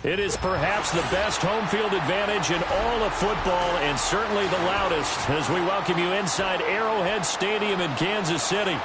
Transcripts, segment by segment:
It is perhaps the best home field advantage in all of football and certainly the loudest as we welcome you inside Arrowhead Stadium in Kansas City.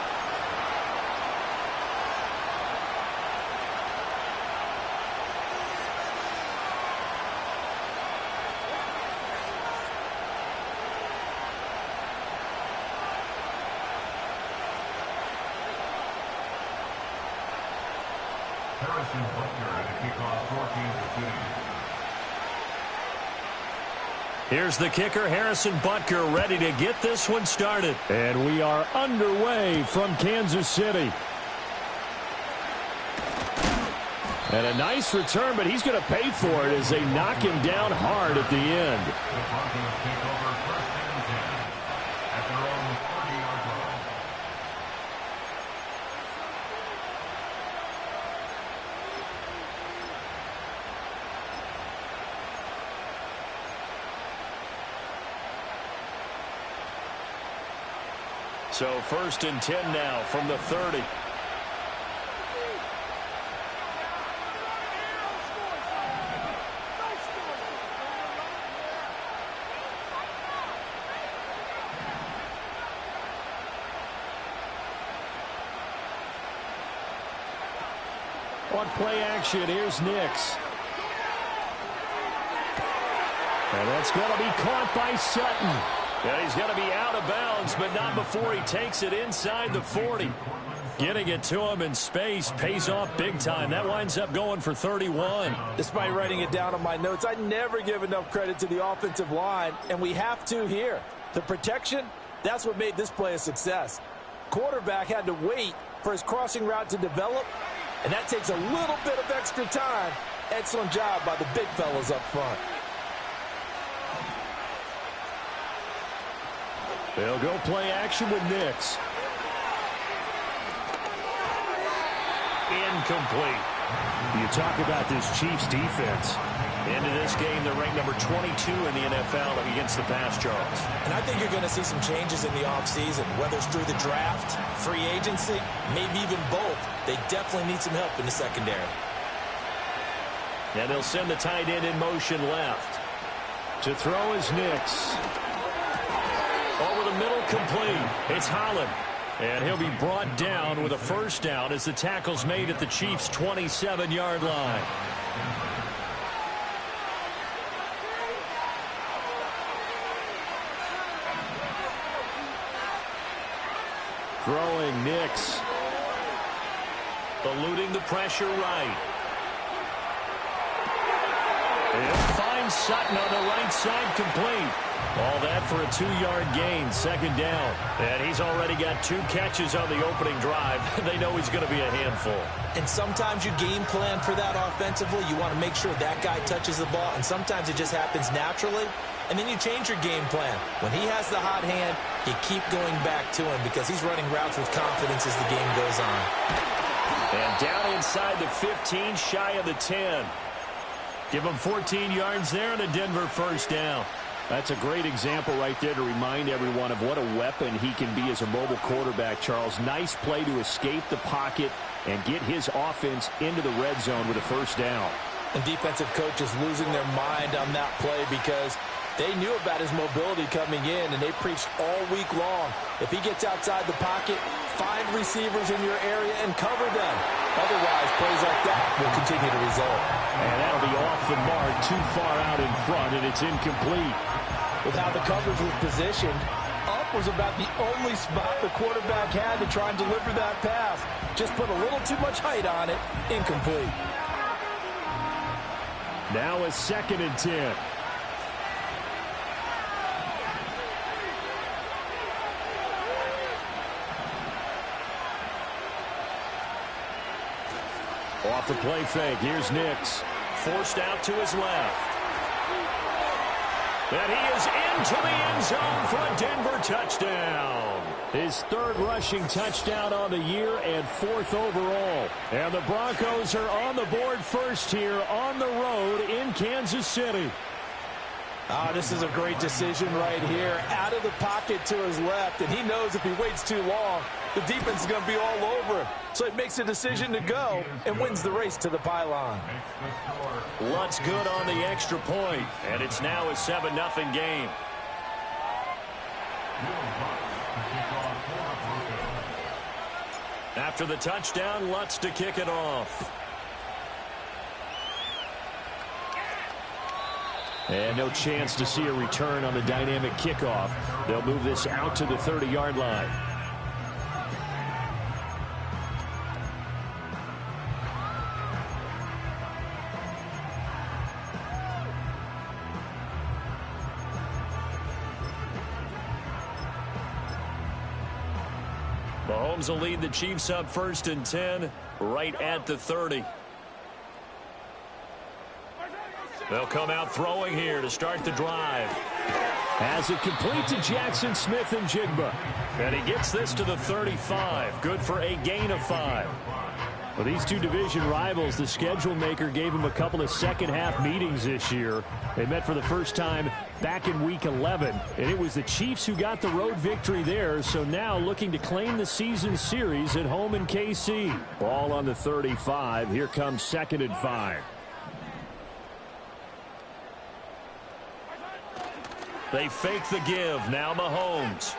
Here's the kicker, Harrison Butker, ready to get this one started. And we are underway from Kansas City. And a nice return, but he's going to pay for it as they knock him down hard at the end. The Broncos take over first and 10 at their own 40-yard line. So first and 10 now from the 30. On play action, here's Nix. And that's going to be caught by Sutton. And he's going to be out of bounds, but not before he takes it inside the 40. Getting it to him in space pays off big time. That winds up going for 31. Despite writing it down on my notes, I never give enough credit to the offensive line, and we have to here. The protection, that's what made this play a success. Quarterback had to wait for his crossing route to develop, and that takes a little bit of extra time. Excellent job by the big fellas up front. They'll go play action with Nix. Incomplete. You talk about this Chiefs defense. Into this game, they're ranked number 22 in the NFL against the pass, Charles. And I think you're going to see some changes in the offseason, whether it's through the draft, free agency, maybe even both. They definitely need some help in the secondary. And they'll send the tight end in motion left. To throw is Nix. Over the middle, complete. It's Holland. And he'll be brought down with a first down as the tackle's made at the Chiefs' 27-yard line. Throwing Nix. Eluding the pressure right. And finds Sutton on the right side, complete. All that for a 2-yard gain, second down. And he's already got 2 catches on the opening drive. They know he's going to be a handful. And sometimes you game plan for that offensively. You want to make sure that guy touches the ball, and sometimes it just happens naturally. And then you change your game plan. When he has the hot hand, you keep going back to him because he's running routes with confidence as the game goes on. And down inside the 15, shy of the 10. Give him 14 yards there and a Denver first down. That's a great example right there to remind everyone of what a weapon he can be as a mobile quarterback, Charles. Nice play to escape the pocket and get his offense into the red zone with a first down. And defensive coaches losing their mind on that play because they knew about his mobility coming in, and they preached all week long. If he gets outside the pocket, find receivers in your area and cover them. Otherwise, plays like that will continue to result. And that'll be off the mark, too far out in front, and it's incomplete. With how the coverage was positioned, up was about the only spot the quarterback had to try and deliver that pass. Just put a little too much height on it. Incomplete. Now a second and 10. Off the play fake, here's Nix. Forced out to his left. And he is into the end zone for a Denver touchdown. His 3rd rushing touchdown on the year and 4th overall. And the Broncos are on the board first here on the road in Kansas City. This is a great decision right here. Out of the pocket to his left, and he knows if he waits too long, the defense is going to be all over him. So he makes a decision to go and wins the race to the pylon. Lutz good on the extra point, and it's now a 7-0 game. After the touchdown, Lutz to kick it off. And no chance to see a return on the dynamic kickoff. They'll move this out to the 30-yard line. Mahomes will lead the Chiefs up 1st and 10, right at the 30. They'll come out throwing here to start the drive. Has it complete to Jackson Smith-Njigba. And he gets this to the 35. Good for a gain of 5. Well, these two division rivals, the schedule maker gave them a couple of second-half meetings this year. They met for the first time back in Week 11, and it was the Chiefs who got the road victory there, so now looking to claim the season series at home in KC. Ball on the 35. Here comes 2nd and 5. They fake the give. Now Mahomes.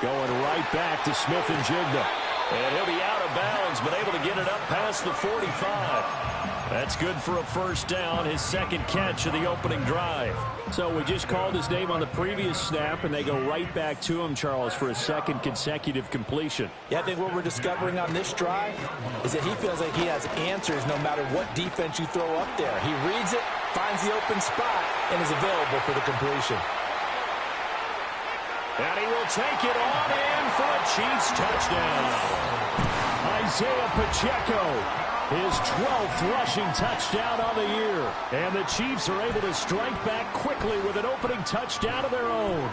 Going right back to Smith-Njigba. And he'll be out of bounds, but able to get it up past the 45. That's good for a 1st down, his 2nd catch of the opening drive. So we just called his name on the previous snap, and they go right back to him, Charles, for a 2nd consecutive completion. Yeah, I think what we're discovering on this drive is that he feels like he has answers no matter what defense you throw up there. He reads it, finds the open spot, and is available for the completion. And he will take it on in for a Chiefs touchdown. Isaiah Pacheco, his 12th rushing touchdown on the year. And the Chiefs are able to strike back quickly with an opening touchdown of their own.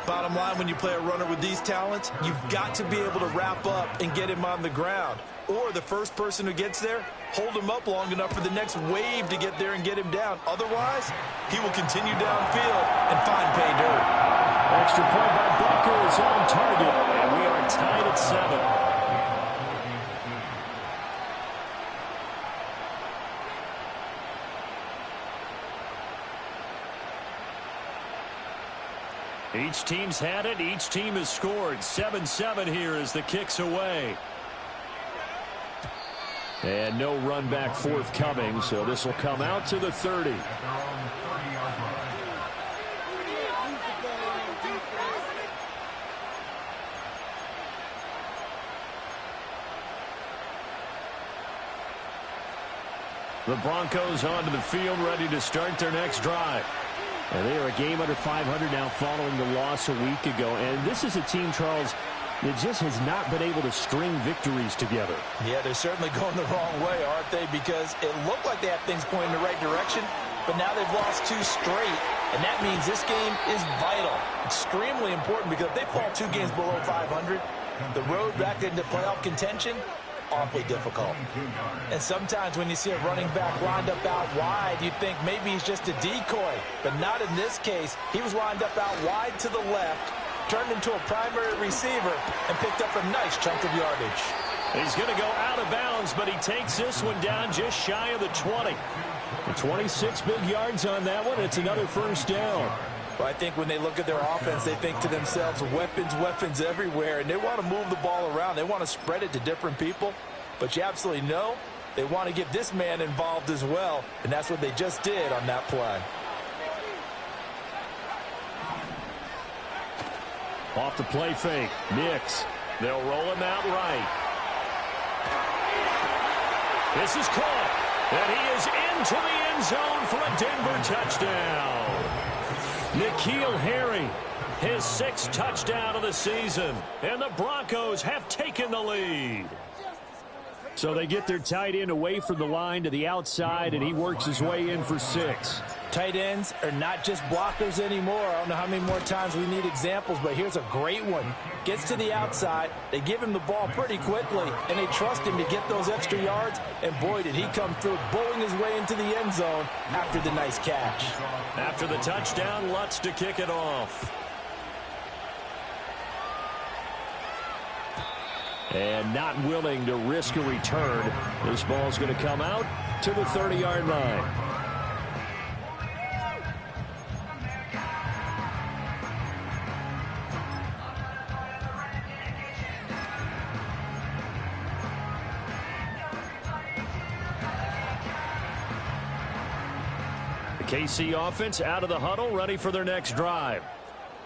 Bottom line, when you play a runner with these talents, you've got to be able to wrap up and get him on the ground. Or the first person who gets there, hold him up long enough for the next wave to get there and get him down. Otherwise, he will continue downfield and find pay dirt. Extra point by Butker is on target, and we are tied at 7. Each team's had it. Each team has scored. 7-7 here as the kick's away. And no run back forthcoming, so this will come out to the 30. The Broncos onto the field, ready to start their next drive. And they are a game under 500 now following the loss a week ago. And this is a team, Charles, that just has not been able to string victories together. Yeah, they're certainly going the wrong way, aren't they? Because it looked like they had things pointing in the right direction, but now they've lost 2 straight. And that means this game is vital, extremely important, because if they fall 2 games below 500, the road back into playoff contention, awfully difficult. And sometimes when you see a running back lined up out wide, you think maybe he's just a decoy. But not in this case. He was lined up out wide to the left, turned into a primary receiver, and picked up a nice chunk of yardage. He's going to go out of bounds, but he takes this one down just shy of the 20. 26 big yards on that one. It's another 1st down. Well, I think when they look at their offense, they think to themselves, weapons, weapons everywhere, and they want to move the ball around. They want to spread it to different people, but you absolutely know they want to get this man involved as well, and that's what they just did on that play. Off the play fake, Nix. They'll roll him out right. This is caught, and he is into the end zone for a Denver touchdown. N'Keal Harry, his 6th touchdown of the season, and the Broncos have taken the lead. So they get their tight end away from the line to the outside, and he works his way in for 6. Tight ends are not just blockers anymore. I don't know how many more times we need examples, but here's a great one. Gets to the outside, they give him the ball pretty quickly, and they trust him to get those extra yards, and boy, did he come through, bowling his way into the end zone after the nice catch. After the touchdown, Lutz to kick it off. And not willing to risk a return. This ball's going to come out to the 30-yard line. The KC offense out of the huddle, ready for their next drive.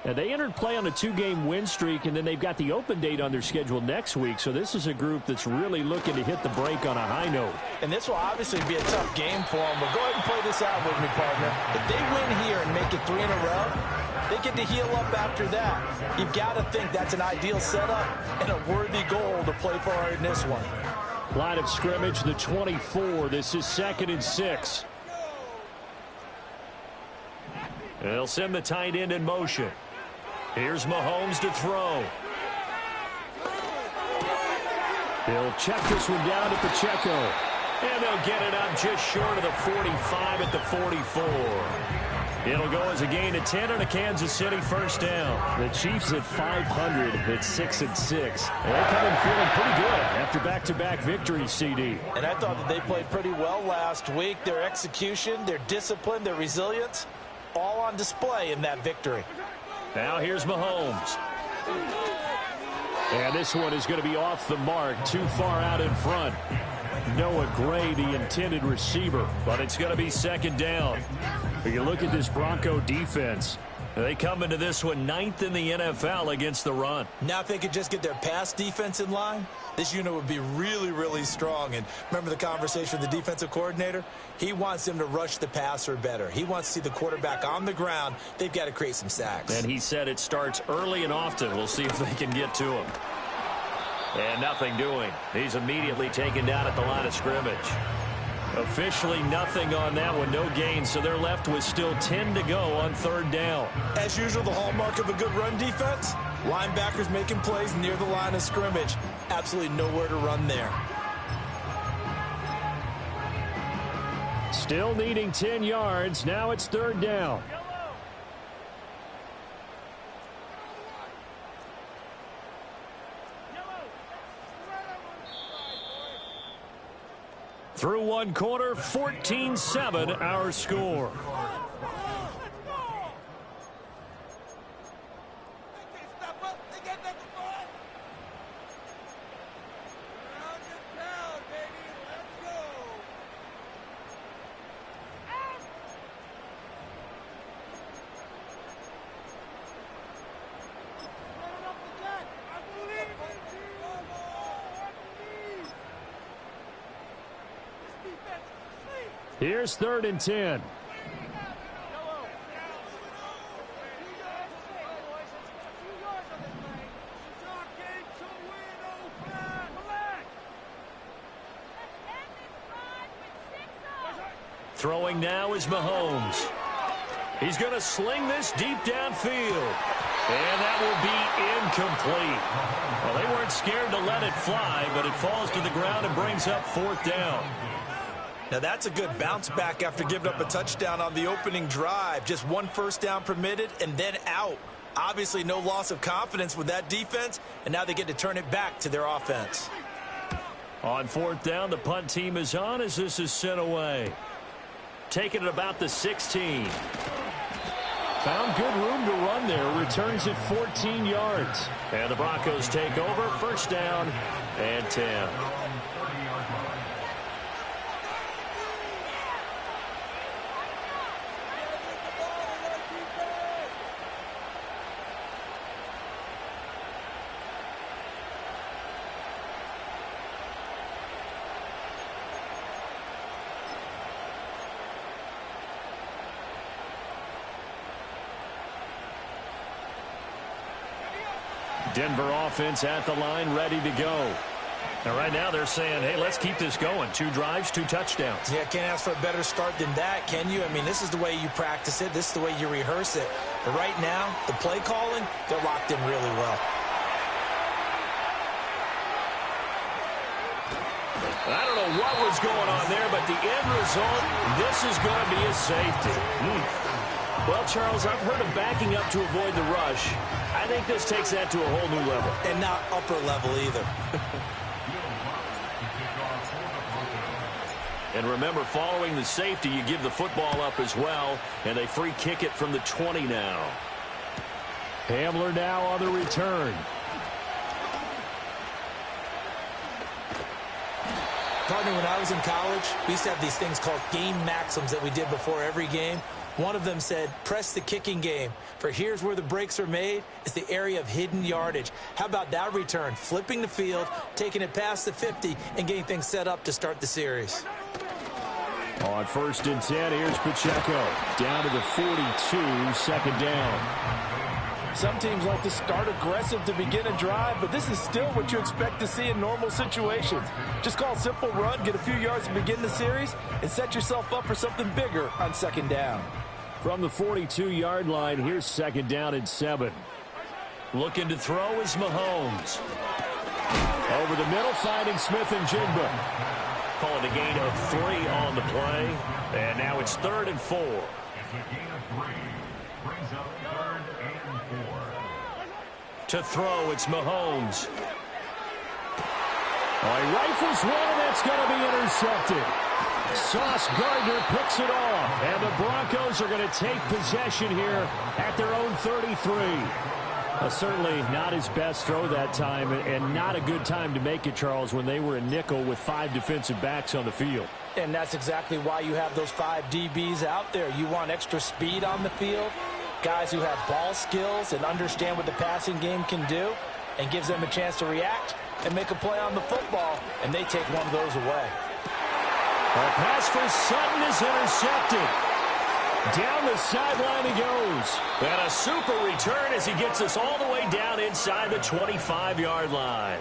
Now, they entered play on a 2-game win streak, and then they've got the open date on their schedule next week. So this is a group that's really looking to hit the break on a high note. And this will obviously be a tough game for them. But go ahead and play this out with me, partner. If they win here and make it 3 in a row, they get to heal up after that. You've got to think that's an ideal setup and a worthy goal to play for in this one. Line of scrimmage, the 24. This is 2nd and 6. They'll send the tight end in motion. Here's Mahomes to throw. He'll check this one down to Pacheco. And they'll get it up just short of the 45 at the 44. It'll go as a gain of 10 and a Kansas City first down. The Chiefs at 500 at 6-6. They're coming feeling pretty good after back-to-back victories, CD. And I thought that they played pretty well last week. Their execution, their discipline, their resilience, all on display in that victory. Now here's Mahomes. And this one is going to be off the mark, too far out in front. Noah Gray, the intended receiver, but it's going to be 2nd down. When you look at this Bronco defense, they come into this one 9th in the NFL against the run. Now if they could just get their pass defense in line, this unit would be really, really strong. And remember the conversation with the defensive coordinator? He wants them to rush the passer better. He wants to see the quarterback on the ground. They've got to create some sacks. And he said it starts early and often. We'll see if they can get to him. And nothing doing. He's immediately taken down at the line of scrimmage. Officially nothing on that one, no gain, so they're left with still 10 to go on 3rd down. As usual, the hallmark of a good run defense, linebackers making plays near the line of scrimmage. Absolutely nowhere to run there. Still needing 10 yards. Now it's 3rd down. Through 1 quarter, 14-7 our score. Here's 3rd and 10. Throwing now is Mahomes. He's going to sling this deep downfield. And that will be incomplete. Well, they weren't scared to let it fly, but it falls to the ground and brings up 4th down. Now that's a good bounce back after giving up a touchdown on the opening drive. Just 1 first down permitted and then out. Obviously no loss of confidence with that defense, and now they get to turn it back to their offense. On 4th down, the punt team is on as this is sent away. Taking it about the 16. Found good room to run there. Returns at 14 yards. And the Broncos take over. First down and 10. Denver offense at the line, ready to go. And right now they're saying, hey, let's keep this going. 2 drives, 2 touchdowns. Yeah, can't ask for a better start than that, can you? I mean, this is the way you practice it. This is the way you rehearse it. But right now, the play calling, they're locked in really well. I don't know what was going on there, but the end result, this is going to be a safety. Well, Charles, I've heard of backing up to avoid the rush. I think this takes that to a whole new level. And not upper level either. And remember, following the safety, you give the football up as well, and they free kick it from the 20 now. Hamler now on the return. Partner, when I was in college, we used to have these things called game maxims that we did before every game. One of them said, press the kicking game. For here's where the breaks are made. It's the area of hidden yardage. How about that return? Flipping the field, taking it past the 50, and getting things set up to start the series. On 1st and 10, here's Pacheco. Down to the 42, second down. Some teams like to start aggressive to begin a drive, but this is still what you expect to see in normal situations. Just call a simple run, get a few yards to begin the series, and set yourself up for something bigger on 2nd down. From the 42-yard line, here's 2nd down and 7. Looking to throw is Mahomes. Over the middle, finding Smith and Jigba. Calling a gain of 3 on the play. And now it's 3rd and 4. It's a gain of 3. Brings up 3rd and 4. To throw, it's Mahomes. He rifles one, and that's going to be intercepted. Sauce Gardner picks it off, and the Broncos are going to take possession here at their own 33. Certainly not his best throw that time, and not a good time to make it, Charles, when they were in nickel with 5 defensive backs on the field. And that's exactly why you have those 5 DBs out there. You want extra speed on the field, guys who have ball skills and understand what the passing game can do, and gives them a chance to react and make a play on the football, and they take one of those away. A pass for Sutton is intercepted. Down the sideline he goes. And a super return as he gets us all the way down inside the 25-yard line.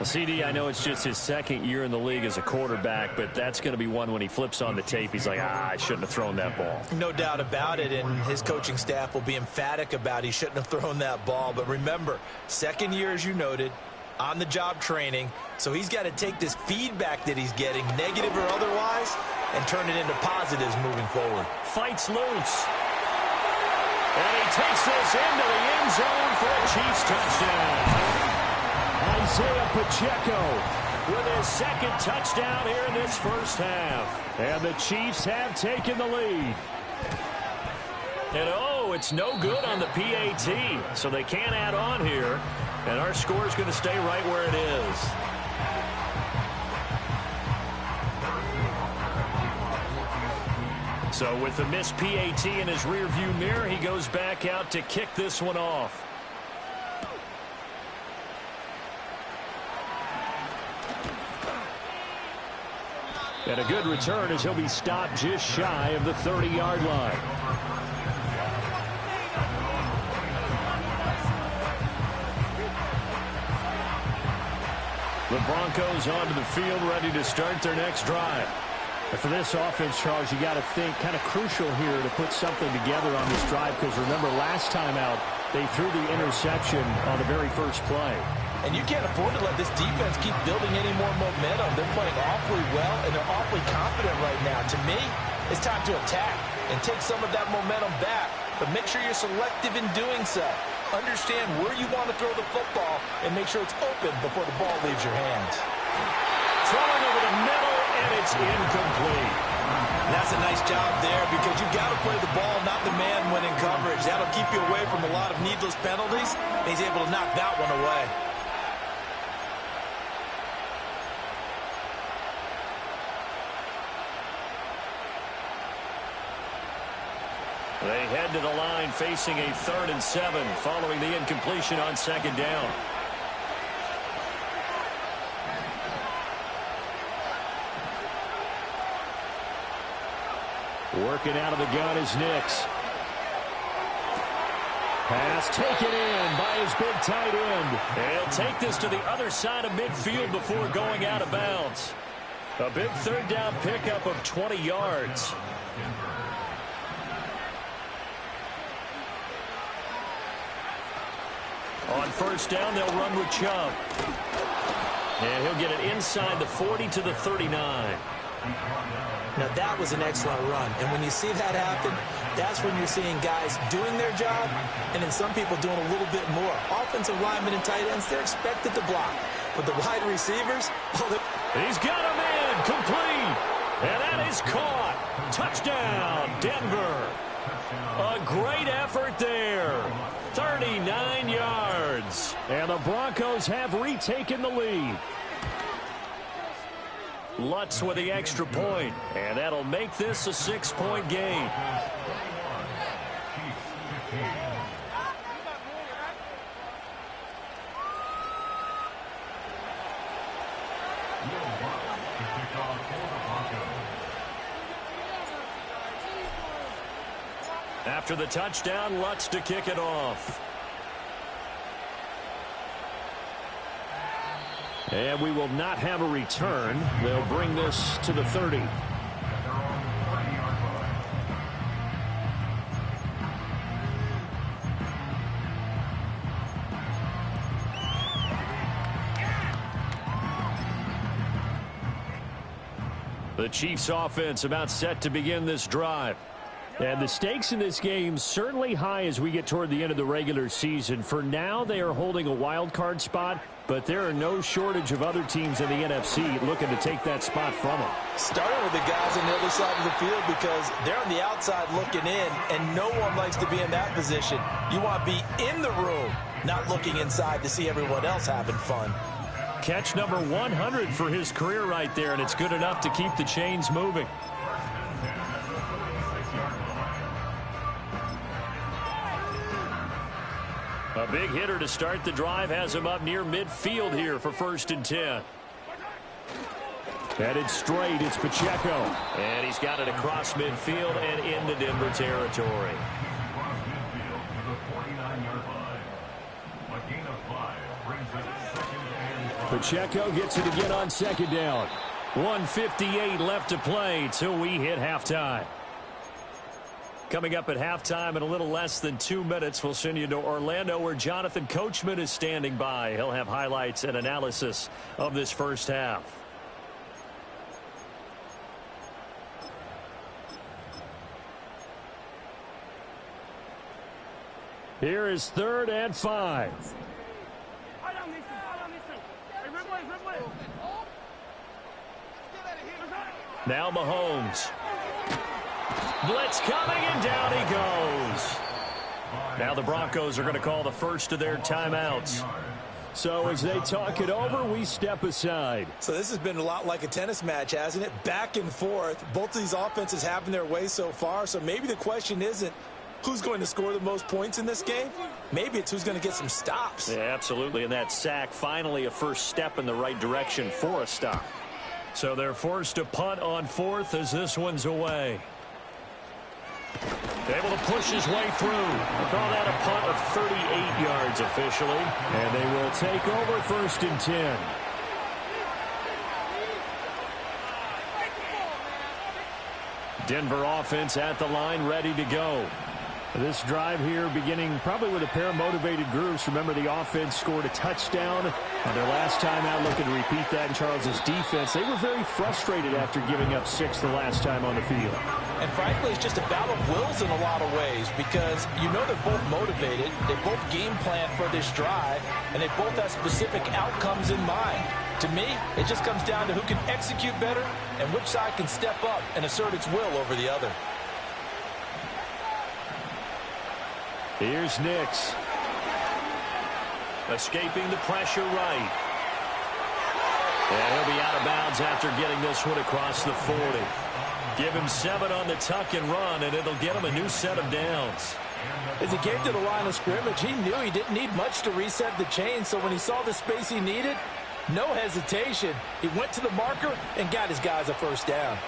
CD, I know it's just his 2nd year in the league as a quarterback, but that's going to be one when he flips on the tape. He's like, I shouldn't have thrown that ball. No doubt about it, and his coaching staff will be emphatic about he shouldn't have thrown that ball. But remember, 2nd year, as you noted, on-the-job training, so he's got to take this feedback that he's getting, negative or otherwise, and turn it into positives moving forward. Fights loose. And he takes this into the end zone for a Chiefs touchdown. Isaiah Pacheco with his 2nd touchdown here in this first half. And the Chiefs have taken the lead. And it's no good on the PAT, so they can't add on here. And our score is going to stay right where it is. So with the missed PAT in his rearview mirror, he goes back out to kick this one off. And a good return as he'll be stopped just shy of the 30-yard line. The Broncos onto the field, ready to start their next drive. And for this offense, Charles, you got to think kind of crucial here to put something together on this drive, because remember, last time out, they threw the interception on the very first play. And you can't afford to let this defense keep building any more momentum. They're playing awfully well, and they're awfully confident right now. To me, it's time to attack and take some of that momentum back. But make sure you're selective in doing so. Understand where you want to throw the football and make sure it's open before the ball leaves your hands. Throwing over the middle, and it's incomplete. That's a nice job there, because you've got to play the ball, not the man when in coverage. That'll keep you away from a lot of needless penalties, and he's able to knock that one away. They head to the line facing a 3rd and 7 following the incompletion on 2nd down. Working out of the gun is Nix. Pass taken in by his big tight end. And he'll take this to the other side of midfield before going out of bounds. A big 3rd down pickup of 20 yards. On 1st down, they'll run with Chubb. And he'll get it inside the 40 to the 39. Now, that was an excellent run. And when you see that happen, that's when you're seeing guys doing their job and then some people doing a little bit more. Offensive linemen and tight ends, they're expected to block. But the wide receivers, he's got a man complete. And that is caught. Touchdown, Denver. A great effort there. 39 yards. And the Broncos have retaken the lead. Lutz with the extra point, and that'll make this a 6-point game. After the touchdown, Lutz to kick it off. And we will not have a return. They'll bring this to the 30. The Chiefs offense about set to begin this drive. And the stakes in this game certainly high as we get toward the end of the regular season. For now, they are holding a wild card spot, but there are no shortage of other teams in the NFC looking to take that spot from them. Starting with the guys on the other side of the field because they're on the outside looking in, and no one likes to be in that position. You want to be in the room, not looking inside to see everyone else having fun. Catch number 100 for his career right there, and it's good enough to keep the chains moving. A big hitter to start the drive has him up near midfield here for 1st and 10. Headed straight, it's Pacheco. And he's got it across midfield and into Denver territory. Pacheco gets it again on 2nd down. 1:58 left to play till we hit halftime. Coming up at halftime in a little less than 2 minutes, we'll send you to Orlando where Jonathan Coachman is standing by. He'll have highlights and analysis of this first half. Here is 3rd and 5. Now Mahomes. Blitz coming, and down he goes. Now the Broncos are going to call the first of their timeouts. So as they talk it over, we step aside. So this has been a lot like a tennis match, hasn't it? Back and forth. Both of these offenses having their way so far. So maybe the question isn't who's going to score the most points in this game. Maybe it's who's going to get some stops. Yeah, absolutely. And that sack, finally a first step in the right direction for a stop. So they're forced to punt on 4th as this one's away. Able to push his way through. We'll call that a punt of 38 yards officially. And they will take over 1st and 10. Denver offense at the line, ready to go. This drive here beginning probably with a pair of motivated groups. Remember, the offense scored a touchdown on their last time out, looking to repeat that in Charles's defense. They were very frustrated after giving up 6 the last time on the field. And frankly, it's just a battle of wills in a lot of ways because you know they're both motivated. They both game plan for this drive, and they both have specific outcomes in mind. To me, it just comes down to who can execute better and which side can step up and assert its will over the other. Here's Nix. Escaping the pressure right. And he'll be out of bounds after getting this one across the 40. Give him 7 on the tuck and run, and it'll get him a new set of downs. As he came to the line of scrimmage, he knew he didn't need much to reset the chain, so when he saw the space he needed, no hesitation. He went to the marker and got his guys a first down.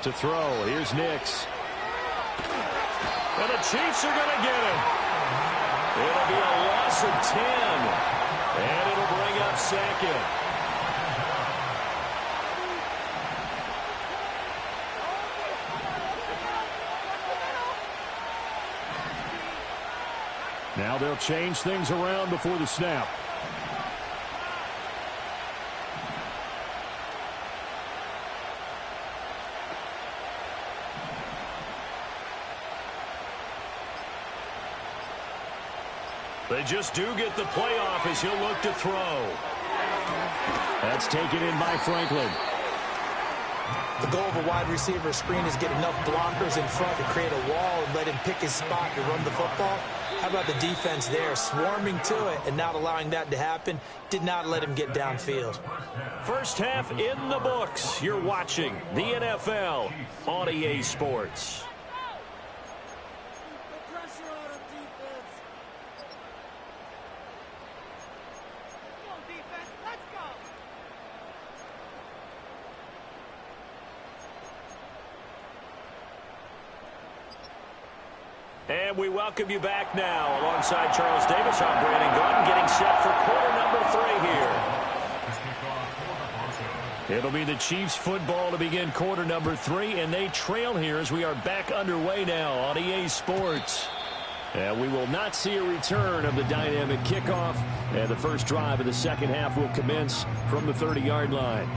To throw, here's Nix. And the Chiefs are going to get him. It'll be a loss of 10. And it'll bring up 2nd. Now they'll change things around before the snap. They just do get the playoff as he'll look to throw. That's taken in by Franklin. The goal of a wide receiver screen is get enough blockers in front to create a wall and let him pick his spot to run the football. How about the defense there, swarming to it and not allowing that to happen? Did not let him get downfield. First half in the books. You're watching the NFL on EA Sports. And we welcome you back now. Alongside Charles Davis, I'm Brandon Gordon, getting set for quarter number 3 here. It'll be the Chiefs football to begin quarter number 3, and they trail here as we are back underway now on EA Sports. And we will not see a return of the dynamic kickoff, and the first drive of the second half will commence from the 30-yard line.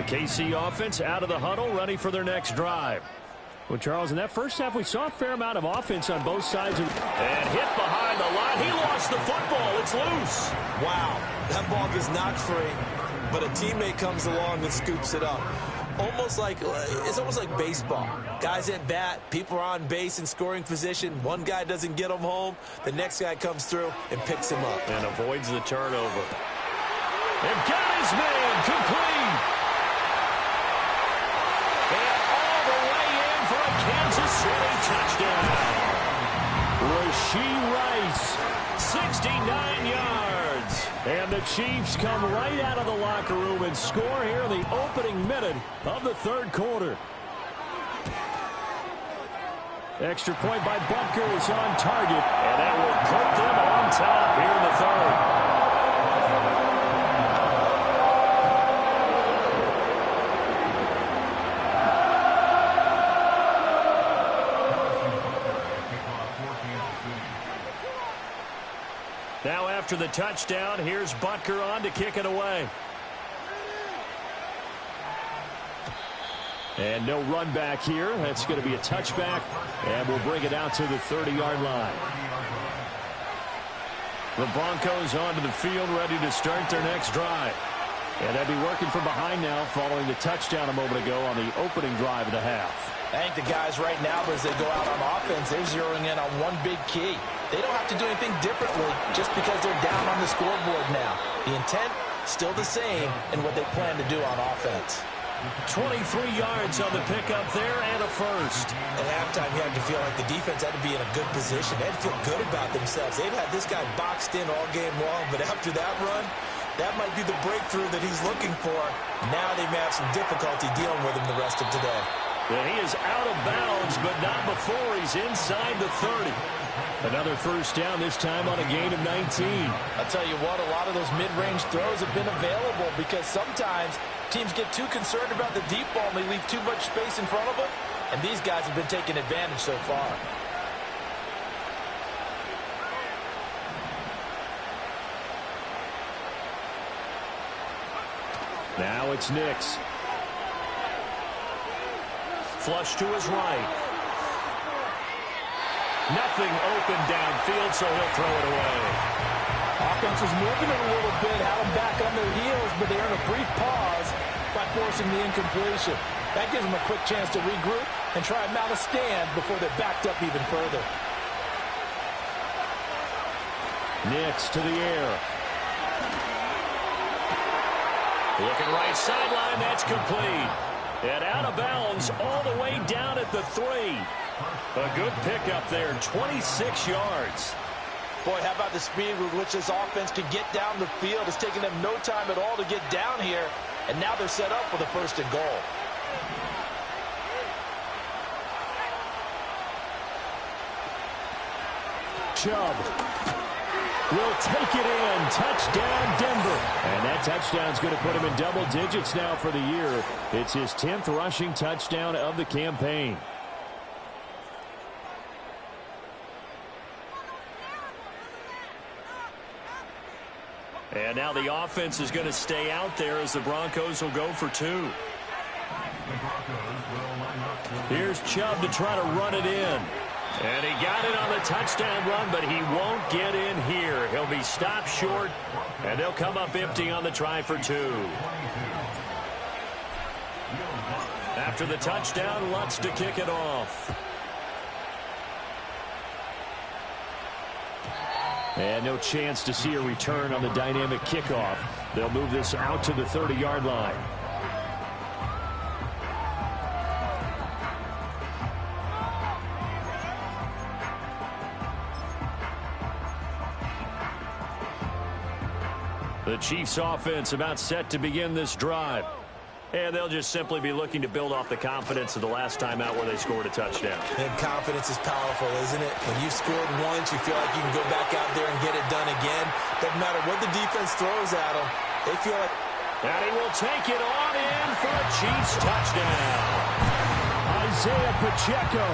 KC offense out of the huddle, ready for their next drive. Well, Charles, in that first half, we saw a fair amount of offense on both sides. And hit behind the line. He lost the football. It's loose. Wow, that ball is not free, but a teammate comes along and scoops it up. It's almost like baseball. Guys at bat, people are on base in scoring position. One guy doesn't get him home. The next guy comes through and picks him up. And avoids the turnover. And got his man complete. Kansas City touchdown. Rashee Rice, 69 yards. And the Chiefs come right out of the locker room and score here in the opening minute of the third quarter. Extra point by Butker is on target, and that will put them on top here in the third. Now after the touchdown, here's Butker on to kick it away. And no run back here. That's going to be a touchback, and we'll bring it out to the 30-yard line. The Broncos onto the field, ready to start their next drive. And they'll be working from behind now following the touchdown a moment ago on the opening drive of the half. I think the guys right now, as they go out on offense, they're zeroing in on one big key. They don't have to do anything differently just because they're down on the scoreboard now. The intent, still the same in what they plan to do on offense. 23 yards on the pickup there and a first. At halftime, you had to feel like the defense had to be in a good position. They had to feel good about themselves. They've had this guy boxed in all game long, but after that run, that might be the breakthrough that he's looking for. Now they may have some difficulty dealing with him the rest of today. And he is out of bounds, but not before he's inside the 30. Another first down, this time on a gain of 19. I'll tell you what, a lot of those mid-range throws have been available because sometimes teams get too concerned about the deep ball and they leave too much space in front of them, and these guys have been taking advantage so far. Now it's Nix. Flush to his right. Nothing open downfield, so he'll throw it away. Offense was moving it a little bit, had them back on their heels, but they earned a brief pause by forcing the incompletion. That gives them a quick chance to regroup and try and mount a stand before they're backed up even further. Nix to the air. Looking right sideline, that's complete. And out of bounds all the way down at the 3. A good pickup there, 26 yards. Boy, how about the speed with which this offense can get down the field? It's taken them no time at all to get down here, and now they're set up for the first and goal. Chubb will take it in. Touchdown, Denver. And that touchdown's going to put him in double digits now for the year. It's his 10th rushing touchdown of the campaign. And now the offense is going to stay out there as the Broncos will go for two. Here's Chubb to try to run it in. And he got it on the touchdown run, but he won't get in here. He'll be stopped short, and they'll come up empty on the try for two. After the touchdown, Lutz to kick it off. And no chance to see a return on the dynamic kickoff. They'll move this out to the 30-yard line. The Chiefs offense about set to begin this drive. And they'll just simply be looking to build off the confidence of the last time out where they scored a touchdown. And confidence is powerful, isn't it? When you've scored once, you feel like you can go back out there and get it done again. Doesn't matter what the defense throws at them. They feel like... And he will take it on in for a Chiefs touchdown. Isaiah Pacheco,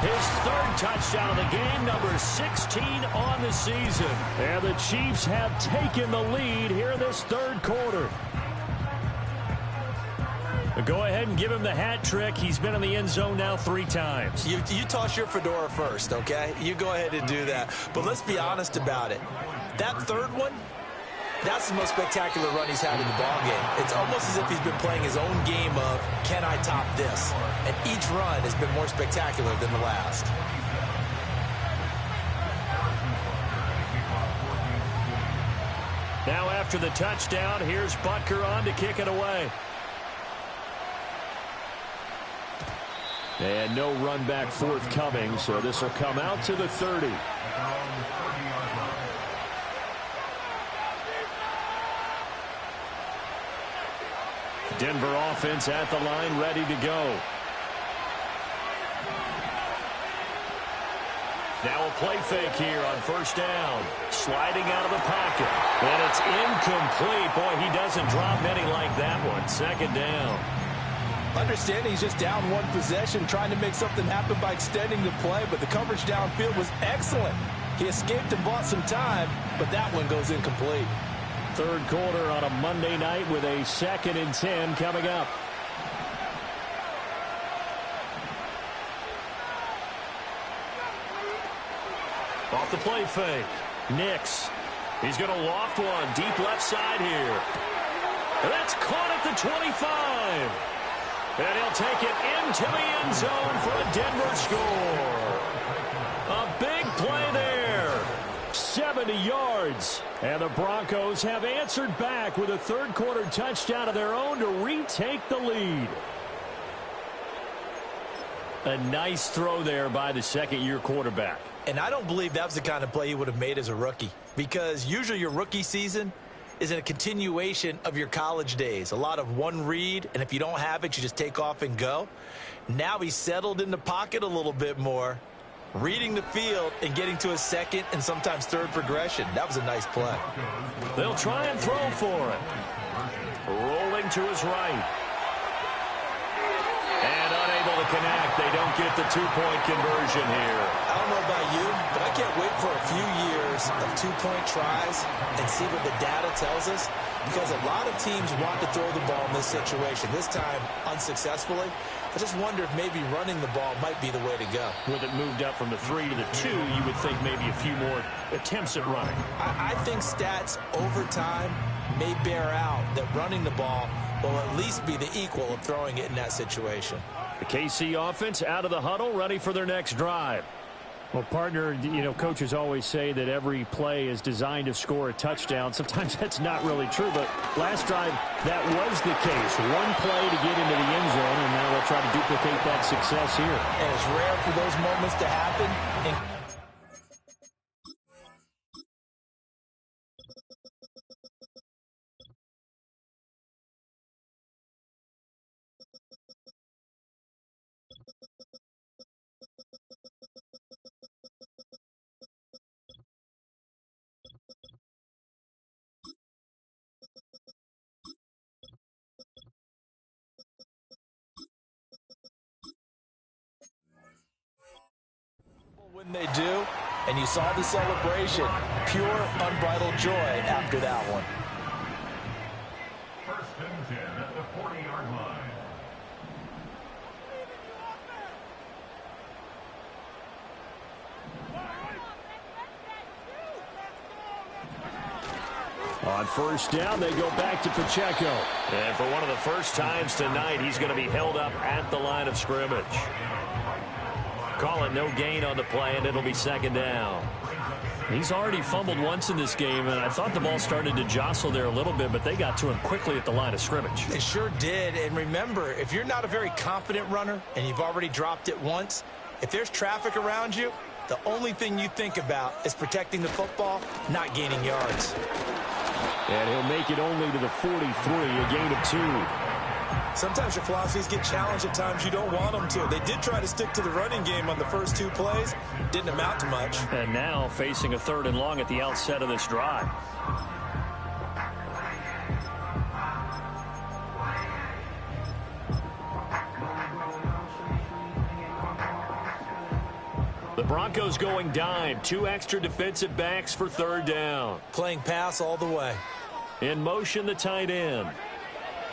his third touchdown of the game, number 16 on the season. And the Chiefs have taken the lead here in this third quarter. Go ahead and give him the hat trick. He's been in the end zone now 3 times. You toss your fedora first, okay? You go ahead and do that. But let's be honest about it. That third one, that's the most spectacular run he's had in the ballgame. It's almost as if he's been playing his own game of, can I top this? And each run has been more spectacular than the last. Now after the touchdown, here's Butker on to kick it away. And no run back forthcoming, so this will come out to the 30. Denver offense at the line, ready to go. Now a play fake here on first down. Sliding out of the pocket. And it's incomplete. Boy, he doesn't drop many like that one. Second down. Understanding he's just down one possession, trying to make something happen by extending the play, but the coverage downfield was excellent. He escaped and bought some time, but that one goes incomplete. Third quarter on a Monday night with a 2nd and 10 coming up. Off the play fake. Nix. He's going to loft one deep left side here. And that's caught at the 25. And he'll take it into the end zone for a Denver score. A big play there. 70 yards. And the Broncos have answered back with a third quarter touchdown of their own to retake the lead. A nice throw there by the second-year quarterback. And I don't believe that was the kind of play he would have made as a rookie, because usually your rookie season is in a continuation of your college days. A lot of one read, and if you don't have it, you just take off and go. Now he's settled in the pocket a little bit more, reading the field and getting to a second and sometimes third progression. That was a nice play. They'll try and throw for it. Rolling to his right. And unable to connect. They don't get the two-point conversion here. I don't know about you, but I can't wait for a few years of two-point tries and see what the data tells us, because a lot of teams want to throw the ball in this situation. This time, unsuccessfully. I just wonder if maybe running the ball might be the way to go. With it moved up from the 3 to the 2, you would think maybe a few more attempts at running. I think stats over time may bear out that running the ball will at least be the equal of throwing it in that situation. The KC offense out of the huddle, ready for their next drive. Well, partner, coaches always say that every play is designed to score a touchdown. Sometimes that's not really true, but last drive, that was the case. One play to get into the end zone, and now they'll try to duplicate that success here. And it's rare for those moments to happen. When they do, and you saw the celebration, pure, unbridled joy after that one. and 10 at the 40-yard line. On first down, they go back to Pacheco. And for one of the first times tonight, he's going to be held up at the line of scrimmage. Call it no gain on the play, and it'll be second down. He's already fumbled once in this game, and I thought the ball started to jostle there a little bit, but they got to him quickly at the line of scrimmage. They sure did. And remember, if you're not a very confident runner and you've already dropped it once, if there's traffic around you, the only thing you think about is protecting the football, not gaining yards. And he'll make it only to the 43, a gain of 2. Sometimes your philosophies get challenged at times you don't want them to. They did try to stick to the running game on the first 2 plays. Didn't amount to much. And now facing a 3rd and long at the outset of this drive. The Broncos going dime. 2 extra defensive backs for 3rd down. Playing pass all the way. In motion, the tight end.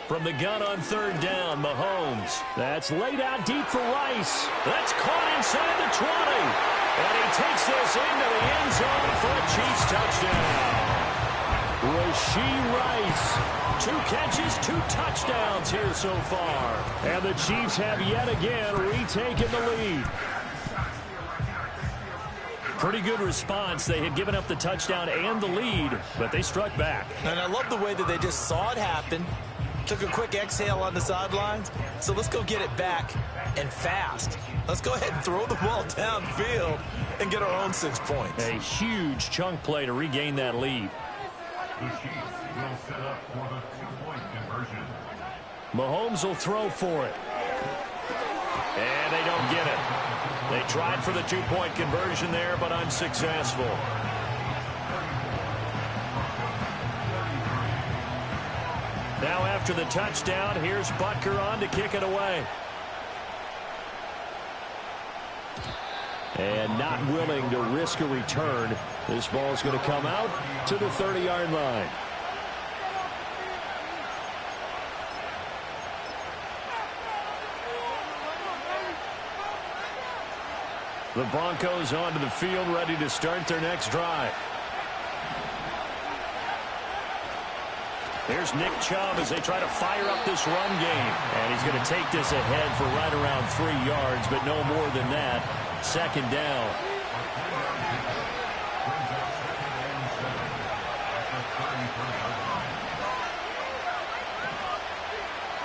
From the gun on 3rd down, Mahomes. That's laid out deep for Rice. That's caught inside the 20. And he takes this into the end zone for a Chiefs touchdown. Rashee Rice. 2 catches, 2 touchdowns here so far. And the Chiefs have yet again retaken the lead. Pretty good response. They had given up the touchdown and the lead, but they struck back. And I love the way that they just saw it happen, took a quick exhale on the sidelines. So let's go get it back and fast. Let's go ahead and throw the ball downfield and get our own 6 points. A huge chunk play to regain that lead. The Chiefs will set up for the 2-point conversion. Mahomes will throw for it. And they don't get it. They tried for the 2-point conversion there, but unsuccessful. Now after the touchdown, here's Butker on to kick it away. And not willing to risk a return. This ball's going to come out to the 30-yard line. The Broncos onto the field, ready to start their next drive. There's Nick Chubb as they try to fire up this run game. And he's going to take this ahead for right around 3 yards, but no more than that. 2nd down.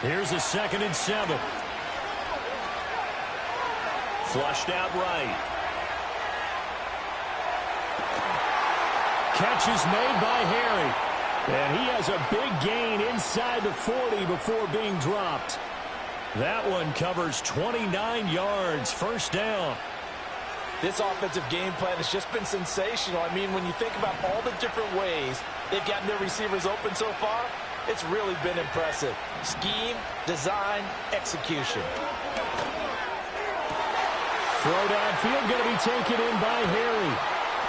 Here's a 2nd and 7. Flushed out right. Catch is made by Harry. And he has a big gain inside the 40 before being dropped. That one covers 29 yards. 1st down. This offensive game plan has just been sensational. I mean, when you think about all the different ways they've gotten their receivers open so far, it's really been impressive. Scheme, design, execution. Throw downfield going to be taken in by Harry.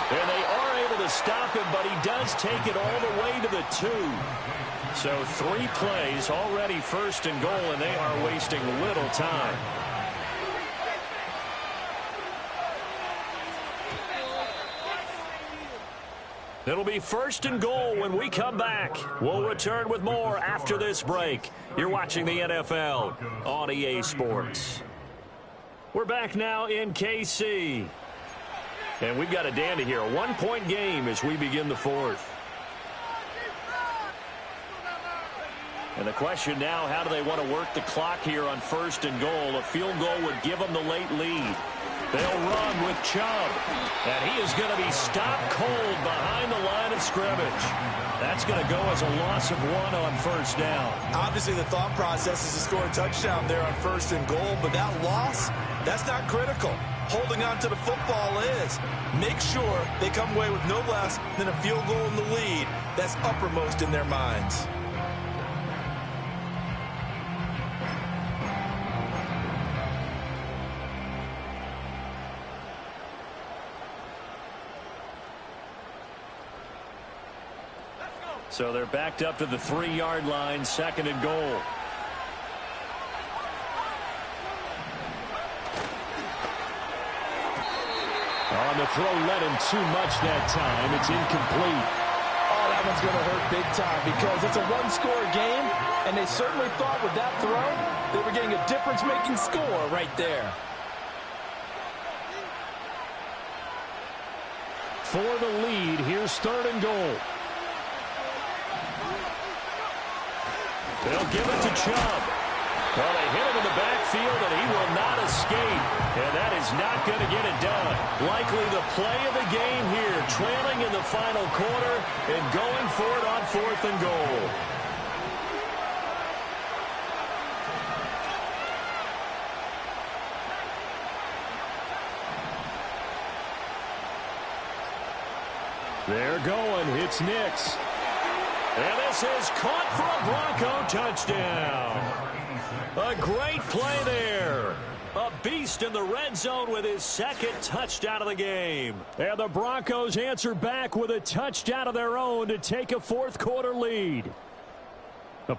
And they are able to stop him, but he does take it all the way to the 2. So 3 plays already 1st and goal, and they are wasting little time. It'll be 1st and goal when we come back. We'll return with more after this break. You're watching the NFL on EA Sports. We're back now in KC. And we've got a dandy here. A 1-point game as we begin the 4th. And the question now, how do they want to work the clock here on 1st and goal? A field goal would give them the late lead. They'll run with Chubb. And he is going to be stopped cold behind the line of scrimmage. That's going to go as a loss of 1 on 1st down. Obviously, the thought process is to score a touchdown there on 1st and goal, but that loss, that's not critical. Holding on to the football is. Make sure they come away with no less than a field goal in the lead. That's uppermost in their minds. So they're backed up to the 3-yard line, 2nd and goal. On the throw, led him too much that time. It's incomplete. Oh, that one's going to hurt big time because it's a one-score game, and they certainly thought with that throw they were getting a difference-making score right there. For the lead, here's 3rd and goal. They'll give it to Chubb. Well, they hit him in the backfield, and he will not escape. And that is not going to get it done. Likely the play of the game here, trailing in the final quarter and going for it on 4th and goal. They're going. It's Nix. And this is caught for a Bronco touchdown. A great play there. A beast in the red zone with his 2nd touchdown of the game. And the Broncos answer back with a touchdown of their own to take a 4th quarter lead.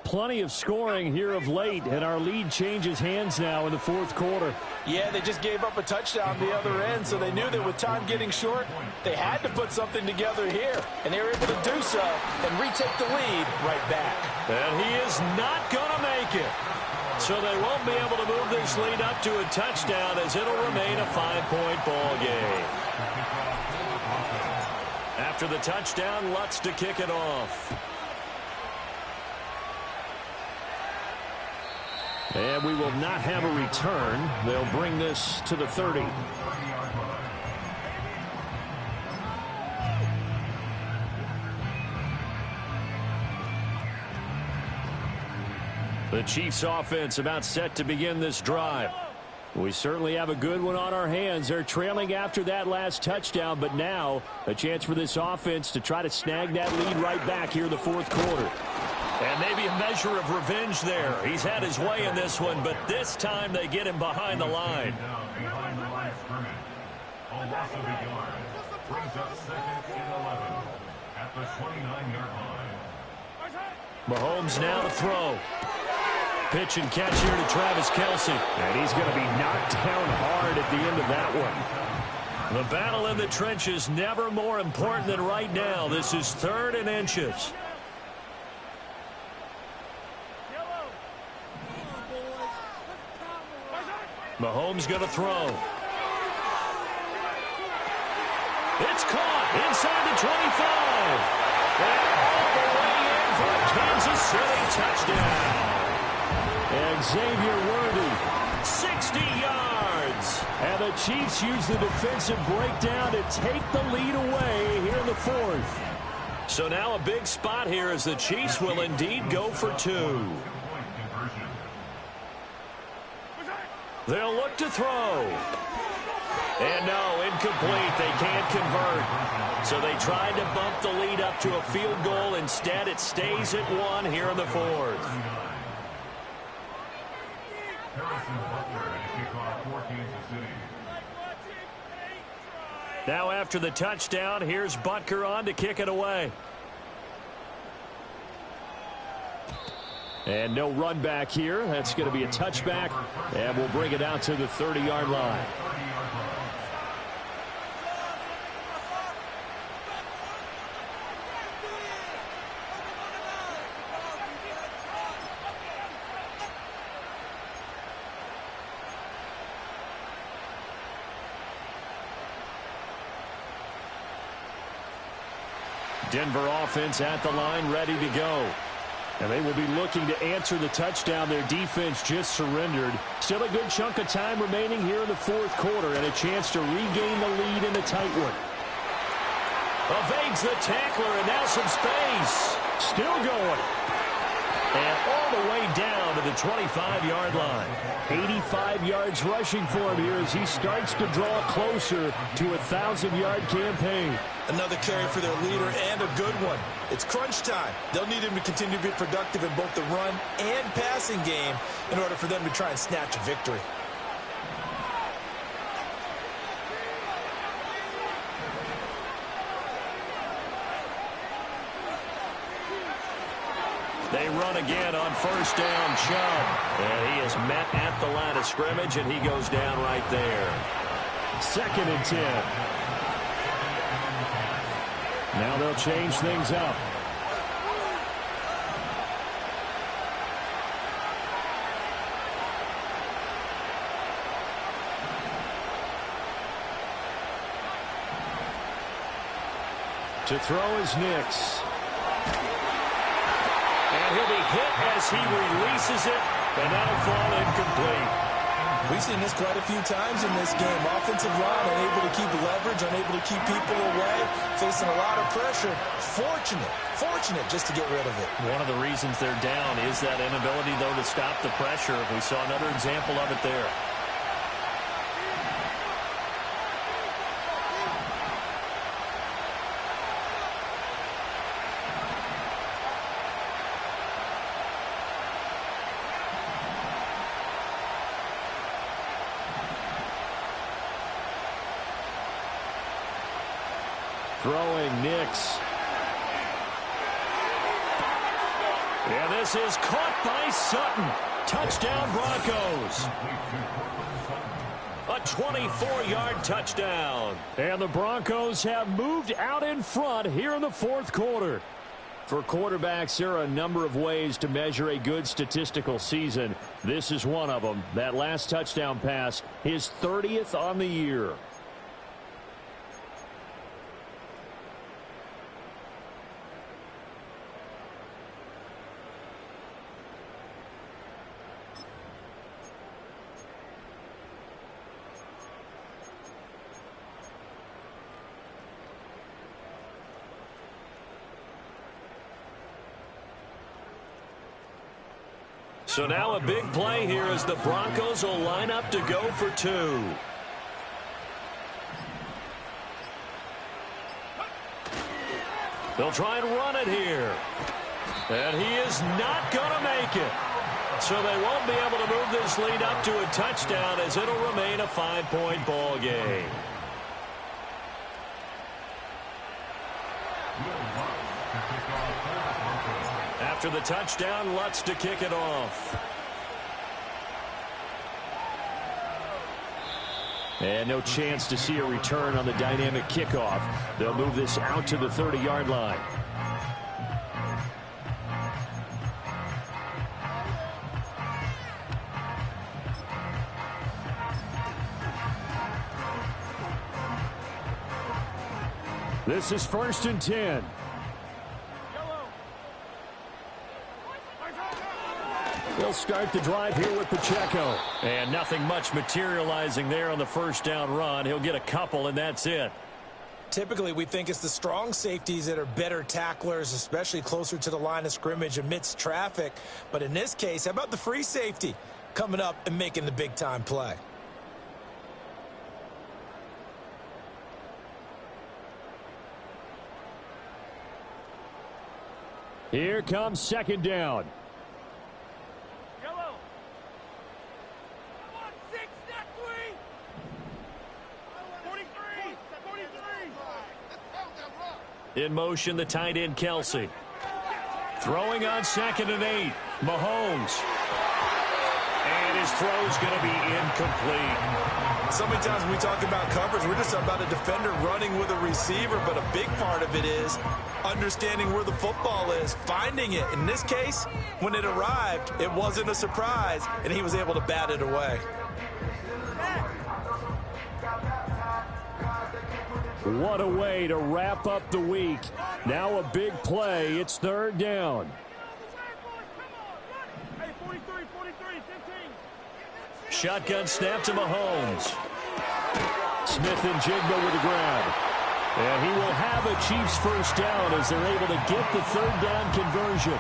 Plenty of scoring here of late, and our lead changes hands now in the 4th quarter. Yeah, they just gave up a touchdown the other end, so they knew that with time getting short, they had to put something together here. And they were able to do so and retake the lead right back. And he is not going to make it. So they won't be able to move this lead up to a touchdown as it'll remain a 5-point ball game. After the touchdown, Lutz to kick it off. And we will not have a return. They'll bring this to the 30. The Chiefs offense about set to begin this drive. We certainly have a good one on our hands. They're trailing after that last touchdown, but now a chance for this offense to try to snag that lead right back here in the 4th quarter. And maybe a measure of revenge there. He's had his way in this one, but this time they get him behind the line. Behind the line of scrimmage. A loss of a yard. Brings up 2nd and 11 at the 29-yard line. Mahomes now to throw. Pitch and catch here to Travis Kelce. And he's going to be knocked down hard at the end of that one. The battle in the trenches never more important than right now. This is 3rd and inches. Mahomes going to throw. It's caught inside the 25. And all the way in for a Kansas City touchdown. And Xavier Worthy, 60 yards. And the Chiefs use the defensive breakdown to take the lead away here in the 4th. So now a big spot here as the Chiefs will indeed go for 2. They'll look to throw. And no, incomplete. They can't convert. So they tried to bump the lead up to a field goal. Instead, it stays at 1 here in the 4th. Now after the touchdown, here's Butker on to kick it away. And no run back here. That's going to be a touchback. And we'll bring it out to the 30-yard line. Denver offense at the line, ready to go. And they will be looking to answer the touchdown their defense just surrendered. Still a good chunk of time remaining here in the 4th quarter and a chance to regain the lead in a tight one. Evades the tackler and now some space. Still going. And all the way down to the 25-yard line. 85 yards rushing for him here as he starts to draw closer to a 1,000-yard campaign. Another carry for their leader and a good one. It's crunch time. They'll need him to continue to be productive in both the run and passing game in order for them to try and snatch a victory. They run again on first down, Chubb. And he is met at the line of scrimmage, and he goes down right there. 2nd and 10. Now they'll change things up. To throw is Nix. And he'll be hit as he releases it, and that'll fall incomplete. We've seen this quite a few times in this game. Offensive line unable to keep leverage, unable to keep people away, facing a lot of pressure. Fortunate just to get rid of it. One of the reasons they're down is that inability, though, to stop the pressure. We saw another example of it there. Throwing Nix. And this is caught by Sutton. Touchdown Broncos. A 24-yard touchdown. And the Broncos have moved out in front here in the 4th quarter. For quarterbacks, there are a number of ways to measure a good statistical season. This is one of them. That last touchdown pass, his 30th on the year. So now a big play here as the Broncos will line up to go for 2. They'll try and run it here. And he is not going to make it. So they won't be able to move this lead up to a touchdown as it'll remain a 5-point ball game. After the touchdown, Lutz to kick it off. And no chance to see a return on the dynamic kickoff. They'll move this out to the 30-yard line. This is 1st and 10. They'll start the drive here with Pacheco. And nothing much materializing there on the first down run. He'll get a couple, and that's it. Typically, we think it's the strong safeties that are better tacklers, especially closer to the line of scrimmage amidst traffic. But in this case, how about the free safety coming up and making the big-time play? Here comes 2nd down. In motion, the tight end, Kelsey. Throwing on 2nd and 8. Mahomes. And his throw's going to be incomplete. So many times when we talk about coverage, we're just about a defender running with a receiver, but a big part of it is understanding where the football is, finding it. In this case, when it arrived, it wasn't a surprise, and he was able to bat it away. What a way to wrap up the week. Now a big play. It's 3rd down. Shotgun snap to Mahomes. Smith and Jigba with the grab. And he will have a Chiefs first down as they're able to get the 3rd down conversion.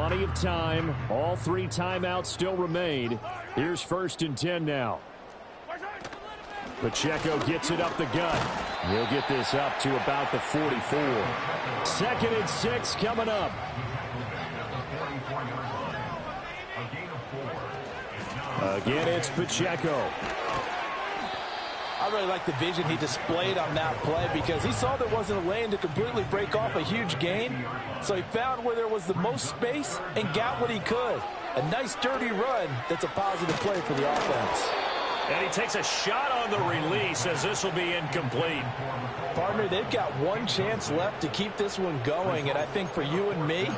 Plenty of time. All 3 timeouts still remain. Here's 1st and 10 now. Pacheco gets it up the gut. He'll get this up to about the 44. 2nd and 6 coming up. Again, it's Pacheco. I really like the vision he displayed on that play because he saw there wasn't a lane to completely break off a huge gain. So he found where there was the most space and got what he could. A nice dirty run that's a positive play for the offense. And he takes a shot on the release as this will be incomplete. Partner, they've got one chance left to keep this one going. And I think for you and me,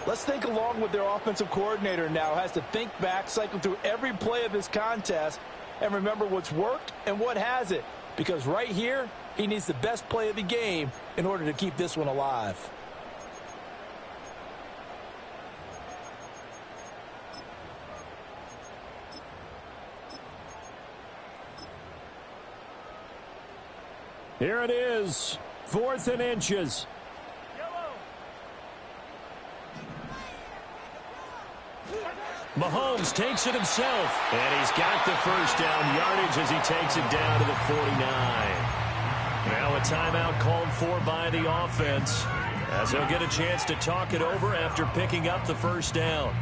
let's think along with their offensive coordinator now. Has to think back, cycle through every play of this contest, and remember what's worked and what hasn't. Because right here, he needs the best play of the game in order to keep this one alive. Here it is, 4th and inches. Mahomes takes it himself, and he's got the 1st down yardage as he takes it down to the 49. Now a timeout called for by the offense as they'll get a chance to talk it over after picking up the 1st down.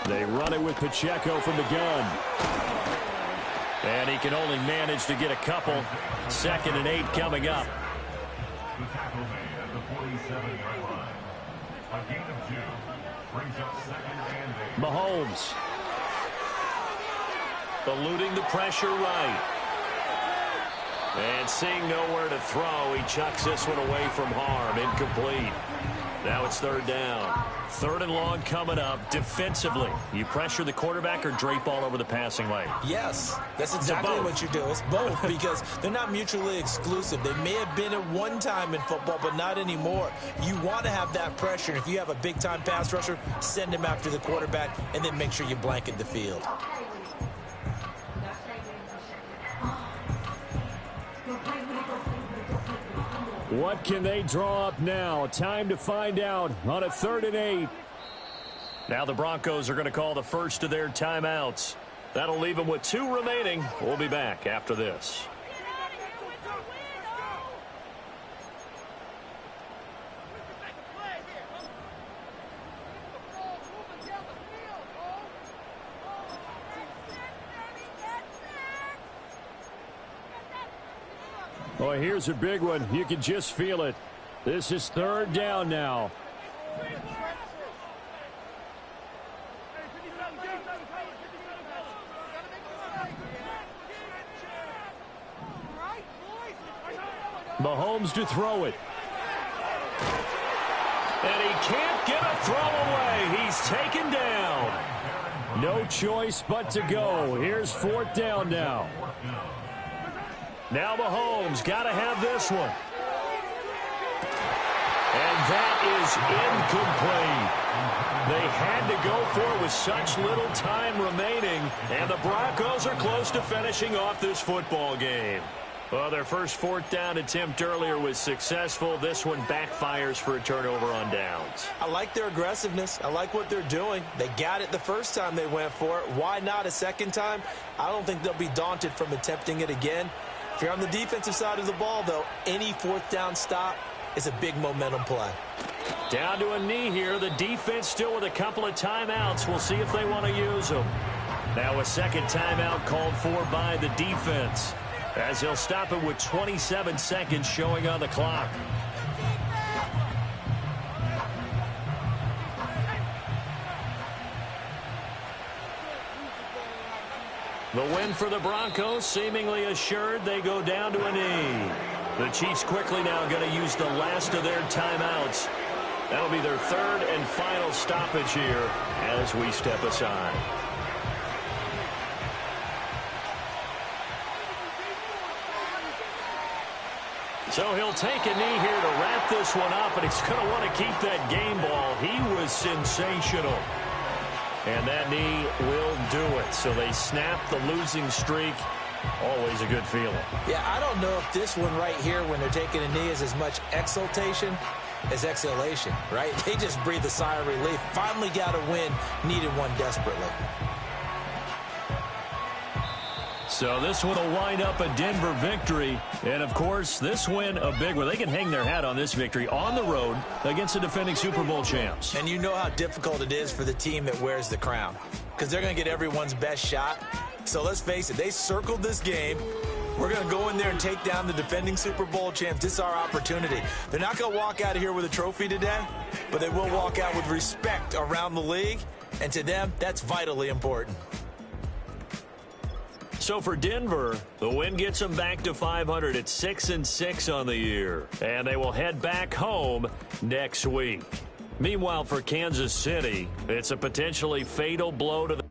They run it with Pacheco from the gun. And he can only manage to get a couple. 2nd and 8 coming up. The tackle made at the 47-yard line. A gain of 2 brings up 2nd and 8. Mahomes. Eluding the pressure right. And seeing nowhere to throw, he chucks this one away from harm. Incomplete. Now it's 3rd down. 3rd and long coming up. Defensively, you pressure the quarterback or drape all over the passing lane? Yes, that's exactly what you do. It's both because they're not mutually exclusive. They may have been at one time in football, but not anymore. You want to have that pressure. If you have a big-time pass rusher, send him after the quarterback, and then make sure you blanket the field. What can they draw up now? Time to find out on a 3rd and 8. Now the Broncos are going to call the first of their timeouts. That'll leave them with 2 remaining. We'll be back after this. Oh, here's a big one. You can just feel it. This is 3rd down now. Mahomes to throw it. And he can't get a throw away. He's taken down. No choice but to go. Here's 4th down now. Now Mahomes got to have this one. And that is incomplete. They had to go for it with such little time remaining. And the Broncos are close to finishing off this football game. Well, their first 4th down attempt earlier was successful. This one backfires for a turnover on downs. I like their aggressiveness. I like what they're doing. They got it the first time they went for it. Why not a second time? I don't think they'll be daunted from attempting it again. If you're on the defensive side of the ball, though, any 4th down stop is a big momentum play. Down to a knee here. The defense still with a couple of timeouts. We'll see if they want to use them. Now a 2nd timeout called for by the defense, as he'll stop it with 27 seconds showing on the clock. The win for the Broncos seemingly assured. They go down to a knee. The Chiefs quickly now going to use the last of their timeouts. That'll be their third and final stoppage here as we step aside. So he'll take a knee here to wrap this one up, and he's going to want to keep that game ball. He was sensational. And that knee will do it. So they snap the losing streak. Always a good feeling. Yeah, I don't know if this one right here, when they're taking a knee, is as much exultation as exhalation, right? They just breathe a sigh of relief. Finally got a win, needed one desperately. So this one will wind up a Denver victory. And, of course, this win a big one. They can hang their hat on this victory on the road against the defending Super Bowl champs. And you know how difficult it is for the team that wears the crown, because they're going to get everyone's best shot. So let's face it, they circled this game. We're going to go in there and take down the defending Super Bowl champs. This is our opportunity. They're not going to walk out of here with a trophy today, but they will walk out with respect around the league. And to them, that's vitally important. So for Denver, the win gets them back to 500 at 6-6 on the year. And they will head back home next week. Meanwhile, for Kansas City, it's a potentially fatal blow to the